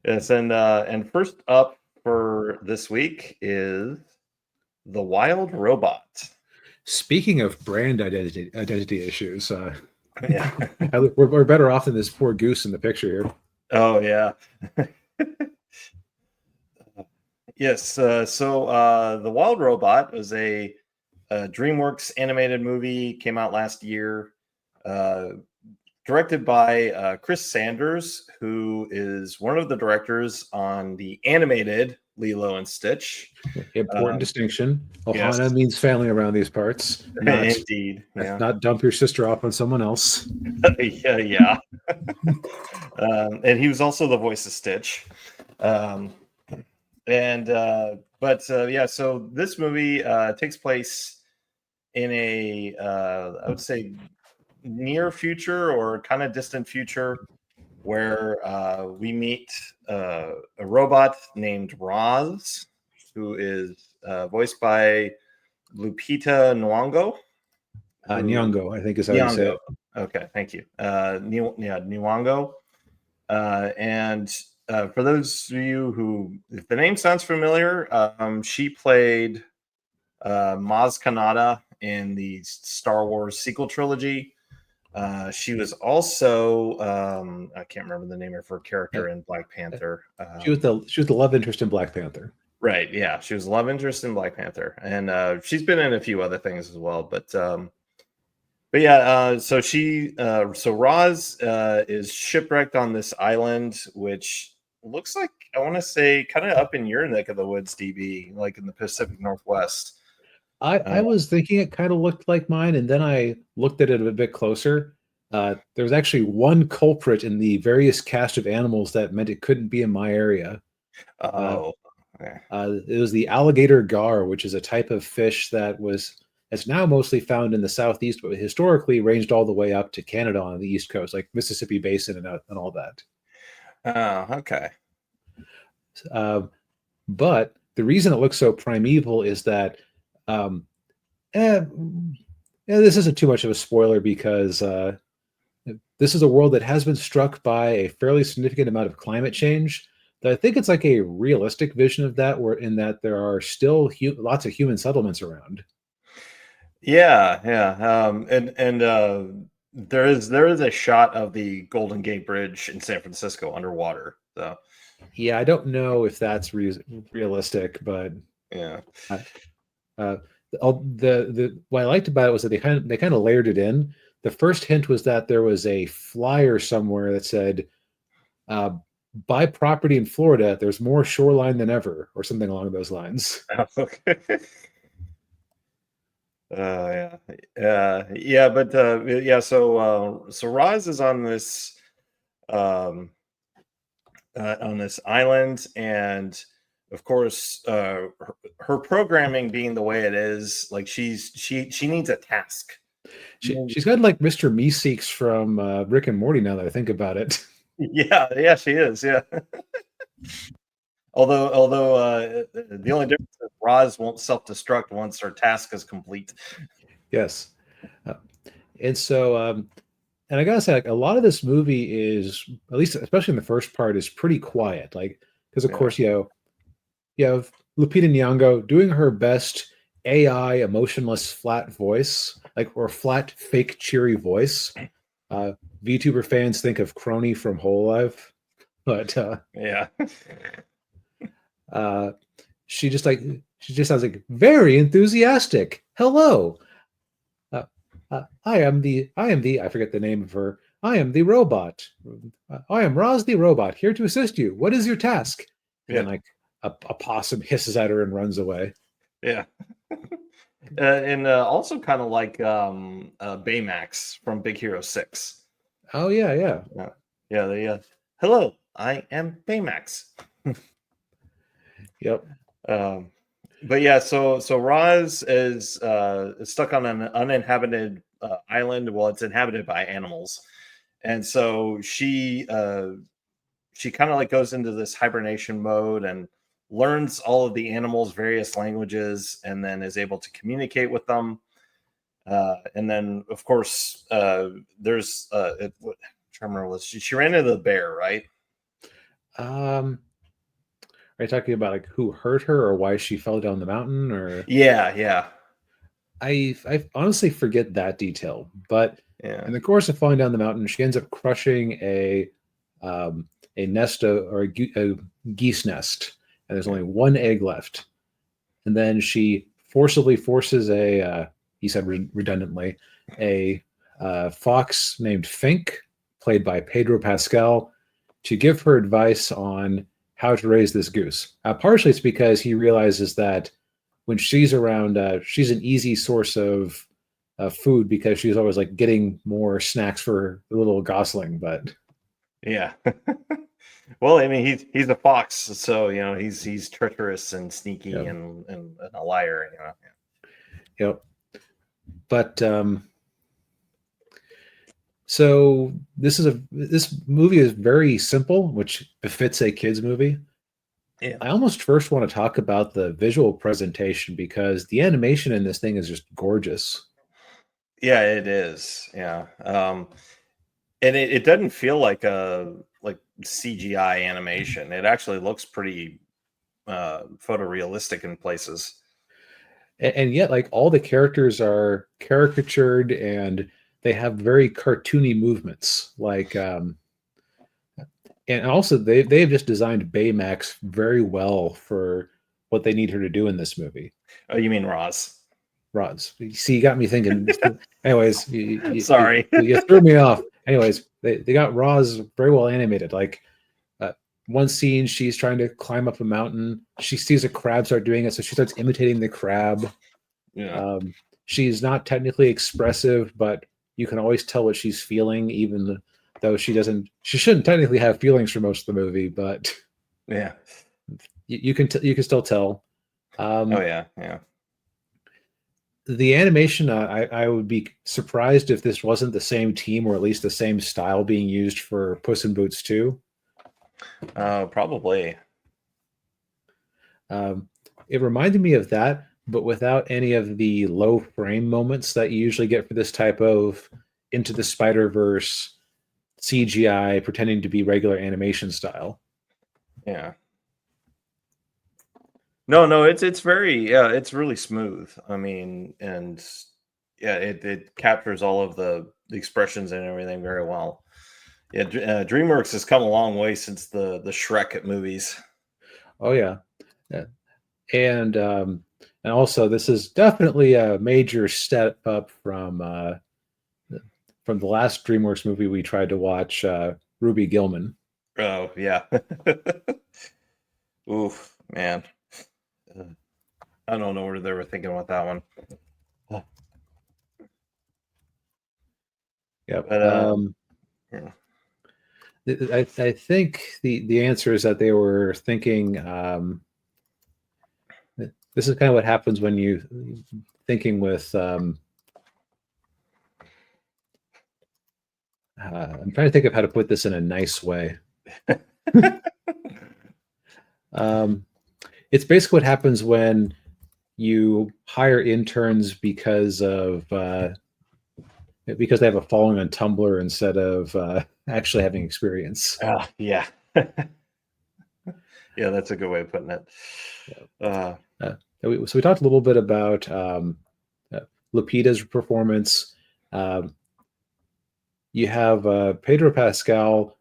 Yes, and first up for this week is The Wild Robot. Speaking of brand identity issues, Yeah. we're better off than this poor goose in the picture here. Oh yeah. Yes. The Wild Robot was a DreamWorks animated movie. Came out last year. Uh, Directed by Chris Sanders, who is one of the directors on the animated Lilo and Stitch. Important Um, distinction. yes, Ohana means family around these parts, not indeed. Yeah. not dump your sister off on someone else. Yeah, yeah. And he was also the voice of Stitch. Um, and but Yeah, so this movie takes place in a I would say near future or kind of distant future where we meet a robot named Roz, who is voiced by Lupita Nyong'o. Who Nyong'o, I think is how you say Nyong'o. it. Okay, thank you. Nyong'o. And For those of you who, if the name sounds familiar, she played Maz Kanata in the Star Wars sequel trilogy. She was also I can't remember the name of her Uh, character in Black Panther. she was the love interest in Black Panther. Right, yeah, she was love interest in Black Panther, and she's been in a few other things as well. But yeah, so Roz is shipwrecked on this island, which looks like, I want to say, kind of up in your neck of the woods, DB, like in the Pacific Northwest. I was thinking it kind of looked like mine, and then I looked at it a bit closer. There was actually one culprit in the various cast of animals that meant it couldn't be in my area. Uh, Oh, okay. it was the alligator gar, which is a type of fish that's now mostly found in the southeast, but historically ranged all the way up to Canada on the east coast, like Mississippi Basin and all that. Oh, okay. Uh, but the reason it looks so primeval is that um, eh, this isn't too much of a spoiler because this is a world that has been struck by a fairly significant amount of climate change. I think it's like a realistic vision of that, where in that there are still lots of human settlements around. Yeah, yeah. There is a shot of the Golden Gate Bridge in San Francisco underwater. So Yeah, I don't know if that's realistic, but yeah. uh, uh, the what I liked about it was that they kind of layered it in. The first hint was that there was a flyer somewhere that said, uh, "Buy property in Florida. There's more shoreline than ever," or something along those lines. Okay. Yeah, yeah, but yeah. So Roz is um, on this island, and of course, her programming being the way it is, like she needs a task. She's got like Mr. Meeseeks from Rick and Morty. Now that I think about it, Yeah, yeah, she is. Yeah. Although the only difference is Roz won't self-destruct once her task is complete. yes. Uh, and so, and I gotta say, like a lot of this movie is, at least especially in the first part, is pretty quiet. Like because of Yeah. course you have Lupita Nyong'o doing her best AI emotionless flat voice, like or flat fake cheery voice. Uh, VTuber fans think of Crony from Hololive, but Yeah. uh, she just like she just sounds like very enthusiastic. Hello, I forget the name of her. I am the robot. I am Roz the robot here to assist you. What is your task? And then Yeah. like a possum hisses at her and runs away. Yeah. And also kind of like Baymax from Big Hero 6. Oh yeah, yeah. Yeah. Yeah, hello, I am Baymax. Yep. Um, but yeah, so Roz is stuck on an uninhabited island. Well, it's inhabited by animals, and so she kind of like goes into this hibernation mode and learns all of the animals' various languages, and then is able to communicate with them. And then, of course, there's what I remember was she ran into the bear, right? Um, are you talking about like who hurt her or why she fell down the mountain? Or Yeah, yeah, I honestly forget that detail. But yeah. in the course of falling down the mountain, she ends up crushing a nest of, or a geese nest, and there's only one egg left. And then she forcibly forces he said redundantly, a fox named Fink, played by Pedro Pascal, to give her advice on how to raise this goose. Partially, it's because he realizes that when she's around, she's an easy source of food because she's always like getting more snacks for the little gosling. But Yeah. Well, I mean, he's a fox, so he's treacherous and sneaky yeah, and a liar. you know, but so this movie is very simple, which befits a kids movie. Yeah. I almost first want to talk about the visual presentation because the animation in this thing is just gorgeous. Yeah, it is. Yeah. And it doesn't feel like a like CGI animation. It actually looks pretty photorealistic in places. And yet, like all the characters are caricatured and they have very cartoony movements. And also they've just designed Baymax very well for what they need her to do in this movie. Oh, you mean Roz? Rods. See, you got me thinking. Anyways, Sorry. you threw me off. Anyways, they got Roz very well animated. Like one scene, she's trying to climb up a mountain. She sees a crab start doing it, so she starts imitating the crab. Yeah. She's not technically expressive, but you can always tell what she's feeling, even though she doesn't. She shouldn't technically have feelings for most of the movie, but Yeah. you can still tell. Oh yeah. Yeah. The animation, I would be surprised if this wasn't the same team or at least the same style being used for Puss in Boots 2. Probably. It reminded me of that, but without any of the low frame moments that you usually get for this type of Into the Spider-Verse CGI pretending to be regular animation style. Yeah. No, it's very it's really smooth. I mean, and yeah, it captures all of the expressions and everything very well. Yeah, DreamWorks has come a long way since the Shrek movies. Oh yeah. Yeah. And also this is definitely a major step up from the last DreamWorks movie we tried to watch, Ruby Gilman. Oh yeah. Oof, man. Uh, I don't know what they were thinking with that one. Yep. But yeah. I think the answer is that they were thinking. This is kind of what happens when you thinking with. I'm trying to think of how to put this in a nice way. It's basically what happens when you hire interns because they have a following on Tumblr instead of actually having experience. Yeah. Yeah, that's a good way of putting it. So we talked a little bit about Lupita's performance. You have Pedro Pascal.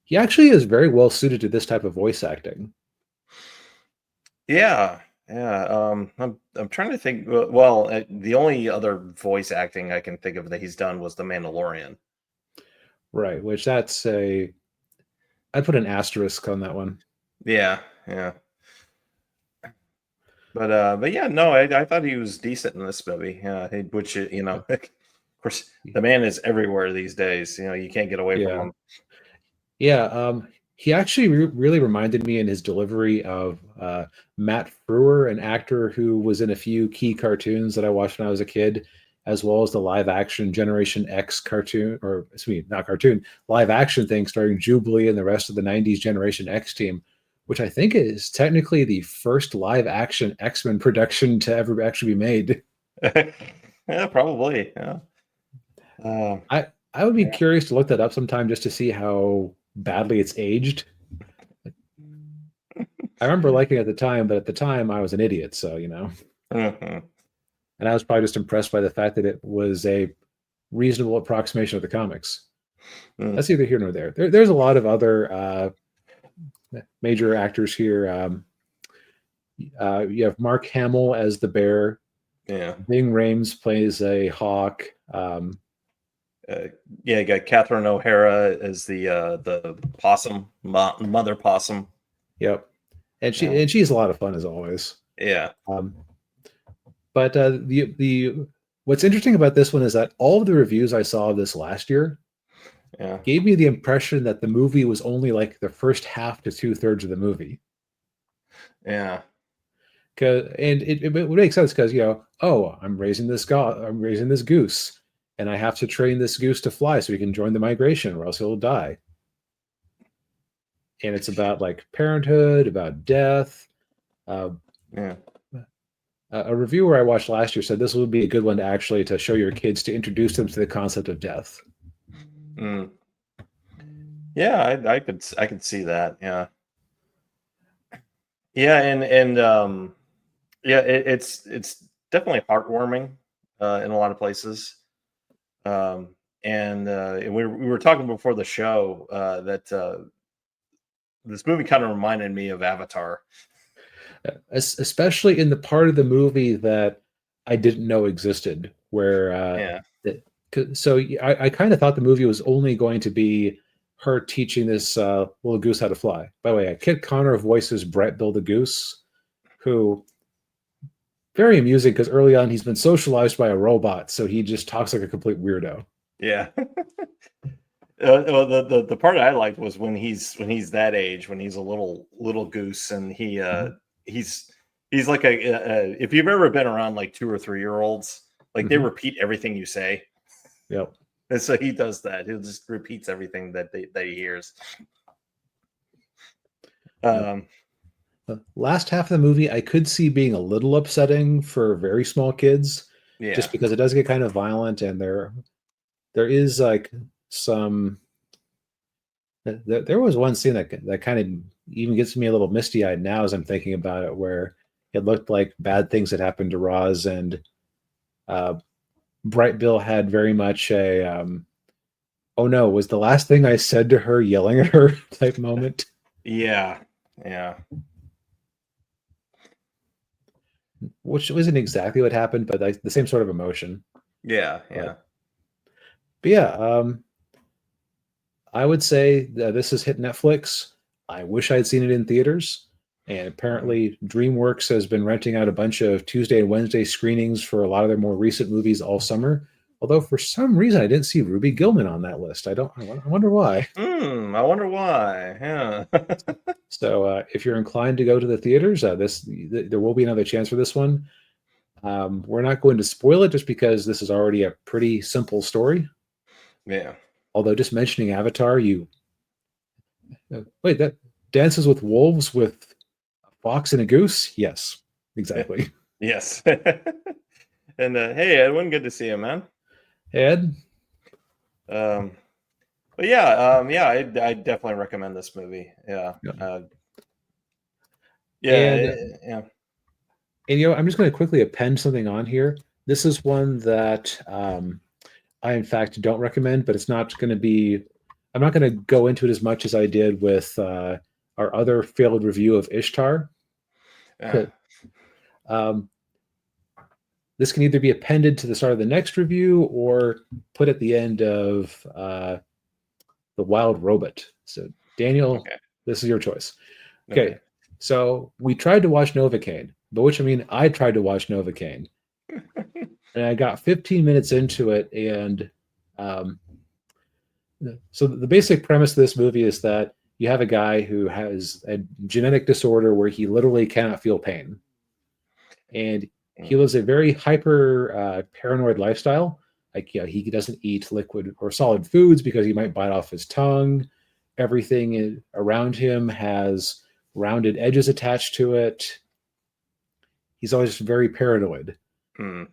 He actually is very well suited to this type of voice acting. Yeah, yeah. I'm trying to think. Well, the only other voice acting I can think of that he's done was The Mandalorian. Right, which I'd put an asterisk on that one. Yeah, yeah. But yeah, no, I thought he was decent in this movie. Yeah, which of course, the man is everywhere these days. You can't get away from him. Yeah. He actually really reminded me in his delivery of Matt Frewer, an actor who was in a few key cartoons that I watched when I was a kid, as well as the live action Generation X cartoon, or excuse me, not cartoon, live action thing starring Jubilee and the rest of the 90s Generation X team, which I think is technically the first live action X-Men production to ever actually be made. Yeah, probably. Yeah. I would be curious to look that up sometime just to see how badly it's aged. I remember liking it at the time, but at the time I was an idiot, so Mhm. and I was probably just impressed by the fact that it was a reasonable approximation of the comics. Mm. That's neither here nor there. There's a lot of other major actors here. You have Mark Hamill as the bear. Yeah. Ving Rhames plays a hawk. Yeah, you got Catherine O'Hara as the possum, mother possum. Yep, and Yeah. she's a lot of fun as always. Yeah. Um, but the what's interesting about this one is that all of the reviews I saw of this last year Yeah. gave me the impression that the movie was only like the first half to 2/3 of the movie. Yeah. And it would make sense because oh, I'm raising this goose, and I have to train this goose to fly so he can join the migration, or else he'll die. And it's about like parenthood, about death. Yeah. A reviewer I watched last year said this would be a good one to show your kids to introduce them to the concept of death. Mm. Yeah, I could see that. Yeah. Yeah, and yeah, it's definitely heartwarming in a lot of places. And we were talking before the show that this movie kind of reminded me of Avatar. Especially in the part of the movie that I didn't know existed, where Yeah. so I kind of thought the movie was only going to be her teaching this little goose how to fly. By the way, Kit Connor voices Brett Bill the Goose, who very amusing because early on he's been socialized by a robot, so he just talks like a complete weirdo. Yeah. Well, the part I liked was when he's that age, when he's a little goose, and he's he's like if you've ever been around like 2 or 3 year olds, like they Mhm. repeat everything you say, Yep. and so he does that. He just repeats everything that he hears. Yep. Um, The last half of the movie I could see being a little upsetting for very small kids, yeah, just because it does get kind of violent, and there is like some there was one scene that kind of even gets me a little misty eyed now as I'm thinking about it, where it looked like bad things had happened to Roz, and uh, Bright Bill had very much a oh no, was the last thing I said to her yelling at her type moment, yeah, yeah, which wasn't exactly what happened, but like the same sort of emotion. yeah, yeah. But but yeah, I would say that this has hit Netflix. I wish I'd seen it in theaters. And Mhm. apparently, DreamWorks has been renting out a bunch of Tuesday and Wednesday screenings for a lot of their more recent movies all summer. Although for some reason I didn't see Ruby Gillman on that list. I wonder why. I wonder why. Yeah. So if you're inclined to go to the theaters, there will be another chance for this one. We're not going to spoil it just because this is already a pretty simple story. Yeah. Although just mentioning Avatar, you wait, that Dances with Wolves with a fox and a goose? Yes, exactly. Yes. And hey, Edwin, good to see you, man. Ed, Um, but yeah, yeah, I definitely recommend this movie. Yeah, yeah. yeah, and yeah, I'm just going to quickly append something on here. This is one that I in fact don't recommend, but it's not going to be. I'm not going to go into it as much as I did with our other failed review of Ishtar. yeah. Um, this can either be appended to the start of the next review or put at the end of the Wild Robot. So, Daniel, Okay, this is your choice. okay. Okay, so we tried to watch Novocaine, but which I mean, I tried to watch Novocaine, and I got 15 minutes into it, and um, so the basic premise of this movie is that you have a guy who has a genetic disorder where he literally cannot feel pain, and he Mm, lives a very hyper paranoid lifestyle. Like, he doesn't eat liquid or solid foods because he might bite off his tongue. Everything around him has rounded edges attached to it. He's always very paranoid. mm,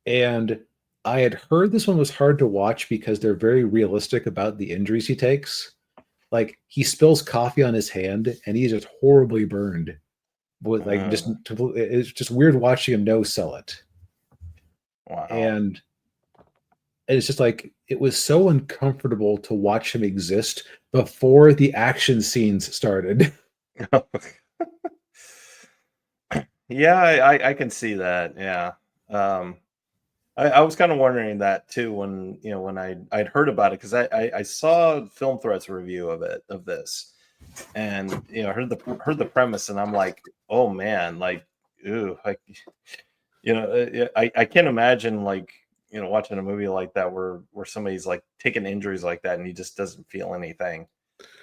And I had heard this one was hard to watch because they're very realistic about the injuries he takes. Like, he spills coffee on his hand and he's just horribly burned. But like Uh, it's just weird watching him no sell it. wow. And it's just like it was so uncomfortable to watch him exist before the action scenes started. Yeah, I can see that. Yeah. Um, I was kind of wondering that too when when I'd heard about it because I saw Film Threats review of this, and heard the premise, and I'm like, oh man, like, ooh, like, I can't imagine, like, watching a movie like that where somebody's like taking injuries like that and he just doesn't feel anything.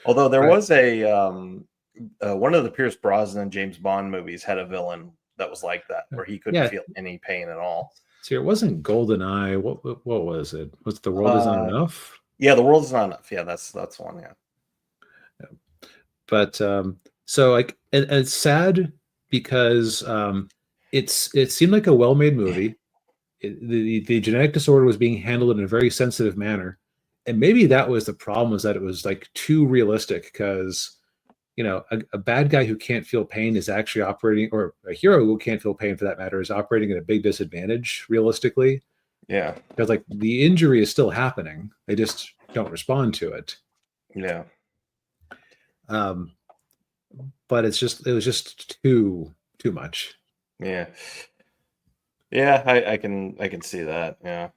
Although there Right. was a one of the Pierce Brosnan James Bond movies had a villain that was like that, where he couldn't Yeah. feel any pain at all. See, it wasn't GoldenEye. What was it? Was The World Is Not Uh, Enough? yeah, the world is not enough. Yeah, that's one. Yeah, But so like and it's sad because it seemed like a well-made movie. The genetic disorder was being handled in a very sensitive manner, and maybe that was the problem, was that it was like too realistic because a bad guy who can't feel pain is actually operating, or a hero who can't feel pain for that matter is operating at a big disadvantage realistically, yeah, because like the injury is still happening, they just don't respond to it. yeah, um, but it was just too much. yeah, yeah. I can see that. Yeah.